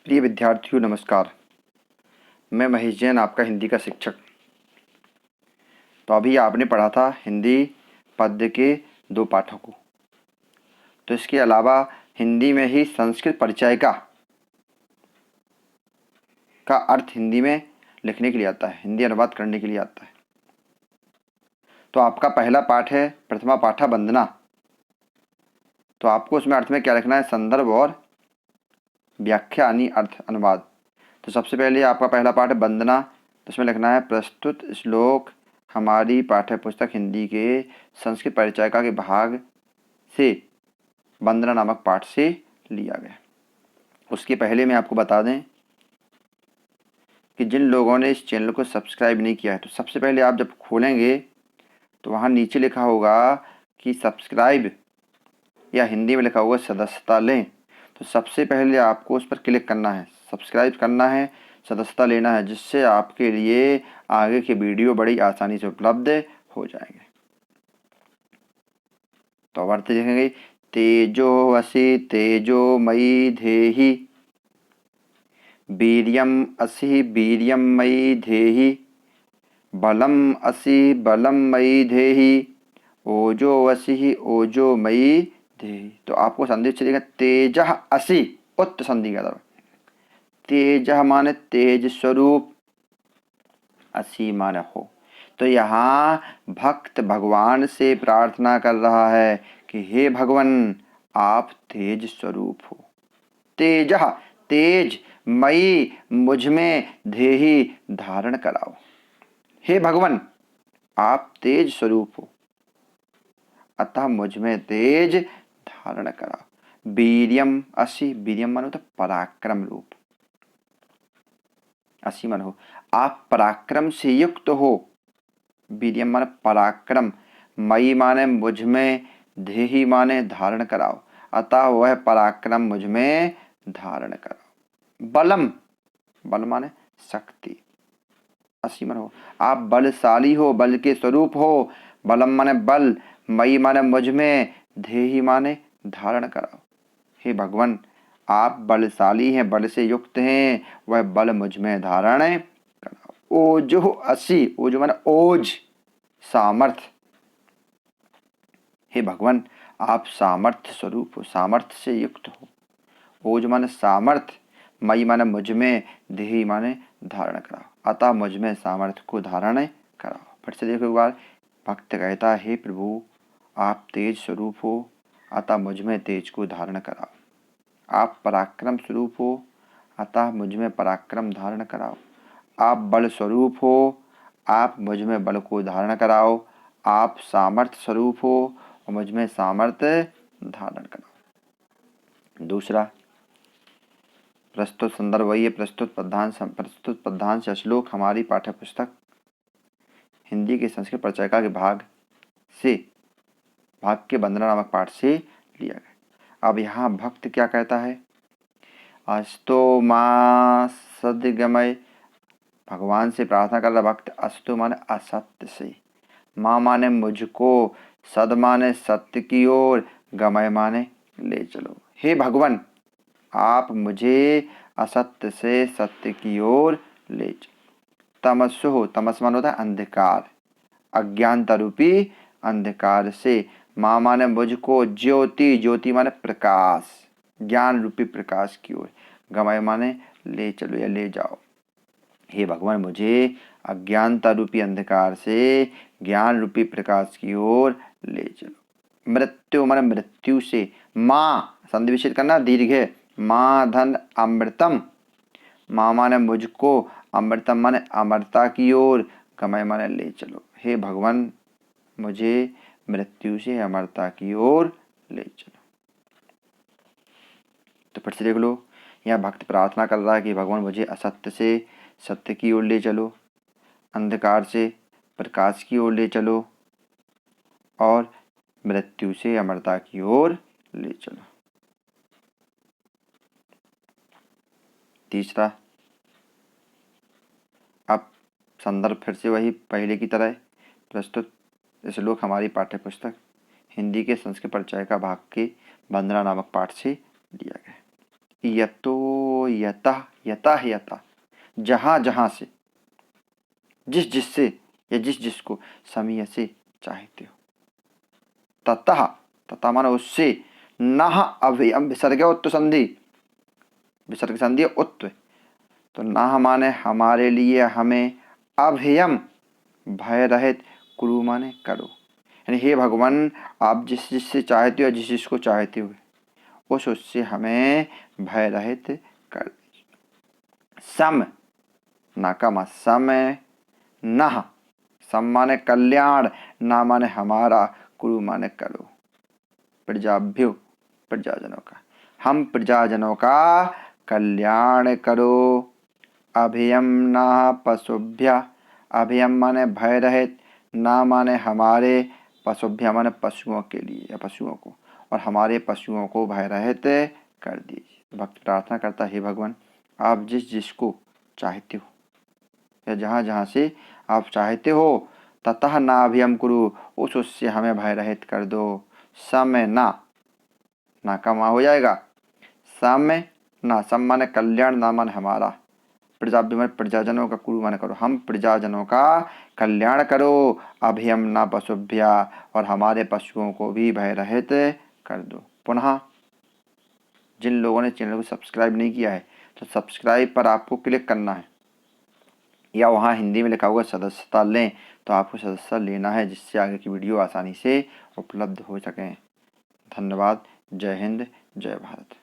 प्रिय विद्यार्थियों नमस्कार। मैं महेश जैन आपका हिंदी का शिक्षक। तो अभी आपने पढ़ा था हिंदी पद्य के 2 पाठों को। तो इसके अलावा हिंदी में ही संस्कृत परिचयिका का अर्थ हिंदी में लिखने के लिए आता है, हिंदी अनुवाद करने के लिए आता है। तो आपका पहला पाठ है प्रथमा पाठा वंदना। तो आपको उसमें अर्थ में क्या लिखना है? संदर्भ और व्याख्या यानी अर्थ अनुवाद। तो सबसे पहले आपका पहला पाठ है वंदना। तो उसमें लिखना है प्रस्तुत श्लोक हमारी पाठ्य पुस्तक हिंदी के संस्कृत परिचयिका के भाग से वंदना नामक पाठ से लिया गया। उसके पहले मैं आपको बता दें कि जिन लोगों ने इस चैनल को सब्सक्राइब नहीं किया है, तो सबसे पहले आप जब खोलेंगे तो वहाँ नीचे लिखा होगा कि सब्सक्राइब या हिंदी में लिखा होगा सदस्यता लें। तो सबसे पहले आपको उस पर क्लिक करना है, सब्सक्राइब करना है, सदस्यता लेना है, जिससे आपके लिए आगे के वीडियो बड़ी आसानी से उपलब्ध हो जाएंगे। तो अब अर्थ देखेंगे तेजो वसी तेजोमयी धेहि वीर्यम असि वीर्यम मयि धेहि बलम असि बलम मयि धेहि ओजो वसि ओजो मयि धेहि। तो आपको संधि देगा तेजः असि उत्त संधि का दर। तेजः माने तेज स्वरूप, असि माने हो। तो यहाँ भक्त भगवान से प्रार्थना कर रहा है कि हे भगवान आप तेज स्वरूप हो। तेजः तेज मई मुझ में धेहि धारण कराओ। हे भगवान आप तेज स्वरूप हो, अतः मुझ में तेज धारण कराओ। वीर्यम असि वीर्यम मानो तो पराक्रम रूप, असि मन हो आप पराक्रम से युक्त हो। वीर्यम माने पराक्रम, मई माने मुझ में, धेहि माने धारण कराओ, अतः वह पराक्रम मुझ में धारण कराओ। बलम बल माने शक्ति, असि मन हो आप बलशाली हो, बल के स्वरूप हो। बलम माने बल, मई माने मुझ में, धेहि माने धारण कराओ। हे भगवान आप बलशाली हैं, बल से युक्त हैं, वह बल मुझ में धारण कराओ। ओजो असि ओजो माने ओज सामर्थ्य। हे भगवान आप सामर्थ्य स्वरूप हो, सामर्थ्य से युक्त हो। ओज माने सामर्थ्य, मई माने मुझ में, देहि माने धारण कराओ, अतः मुझ में सामर्थ्य को धारण कराओ। फिर से देखो एक बार। भक्त कहता है हे प्रभु आप तेज स्वरूप हो, अतः मुझ में तेज को धारण कराओ। आप पराक्रम स्वरूप हो, अतः मुझ में पराक्रम धारण कराओ। आप बल स्वरूप हो, आप मुझ में बल को धारण कराओ। आप सामर्थ्य स्वरूप हो और मुझ में सामर्थ्य धारण कराओ। दूसरा प्रस्तुत संदर्भ वही है प्रस्तुत पद्यांश श्लोक हमारी पाठ्य पुस्तक हिंदी के संस्कृत परिचयिका के भाग के वंदना नामक पाठ से लिया गया। अब यहाँ भक्त क्या कहता है? अस्तो मां सद्गमय, भगवान से प्रार्थना कर रहा भक्त। अस्तु माने असत्य से, मां माने मुझको, सद माने सत्य की ओर, गमय माने ले चलो। हे भगवान आप मुझे असत्य से सत्य की ओर ले चलो। तमस्सु तमस माने होता है अंधकार, अज्ञानता रूपी अंधकार से। मां माने मुझको, ज्योति ज्योति माने प्रकाश, ज्ञान रूपी प्रकाश की ओर। गमय माने ले चलो या ले जाओ। हे भगवान मुझे अज्ञानता रूपी अंधकार से ज्ञान रूपी प्रकाश की ओर ले चलो। मृत्यु माने मृत्यु से, मां संधि विच्छेद करना दीर्घ है, मां धन अमृतम, मां माने मुझको, अमृतम माने अमरता की ओर, गमय माने ले चलो। हे भगवान मुझे मृत्यु से अमरता की ओर ले चलो। तो फिर से देख लो, यहाँ भक्त प्रार्थना कर रहा है कि भगवान मुझे असत्य से सत्य की ओर ले चलो, अंधकार से प्रकाश की ओर ले चलो और मृत्यु से अमरता की ओर ले चलो। तीसरा, अब संदर्भ फिर से वही पहले की तरह प्रस्तुत श्लोक हमारी पाठ्य पुस्तक हिंदी के संस्कृत परिचयिका भाग के वंदना नामक पाठ से लिया गया। यतो यतः यतः यतः, जहाँ जहाँ से, जिस जिससे या जिस जिसको, समीय से चाहते हो। ततः, तथा माने उससे, नह अभयम, विसर्ग उत्त संधि, विसर्ग संधि उत्त, तो नह माने हमारे लिए, हमें, अभयम भय रहित, कुरु माने करो, यानी हे भगवान आप जिस जिससे चाहते हो, जिस जिसको चाहते हो, उस उससे हमें भय रहित कर दीजिए। सम, ना का मा समय, नह, सम माने कल्याण, ना माने हमारा, कुरु माने करो, प्रजाभ्यो, प्रजाजनों का, हम प्रजाजनों का कल्याण करो। अभयम ना पशुभ्य, अभयम माने भय रहित, ना माने हमारे, पशुभ्य माने पशुओं के लिए या पशुओं को, और हमारे पशुओं को भय रहित कर दीजिए। भक्त प्रार्थना करता है, हे भगवान आप जिस जिसको चाहते हो या जहाँ जहाँ से आप चाहते हो, ततः ना अभयम कुरु, उस उससे हमें भय रहित कर दो। समय ना, ना का मा हो जाएगा, समय ना, सम माने कल्याण, ना माने हमारा, प्रजाभ्य माने प्रजाजनों का, कुरु माने करो, हम प्रजाजनों का कल्याण करो। अभयम ना पशुभ्य, और हमारे पशुओं को भी भय रहित कर दो। पुनः जिन लोगों ने चैनल को सब्सक्राइब नहीं किया है, तो सब्सक्राइब पर आपको क्लिक करना है, या वहाँ हिंदी में लिखा होगा सदस्यता लें, तो आपको सदस्यता लेना है, जिससे आगे की वीडियो आसानी से उपलब्ध हो सकें। धन्यवाद। जय हिंद, जय भारत।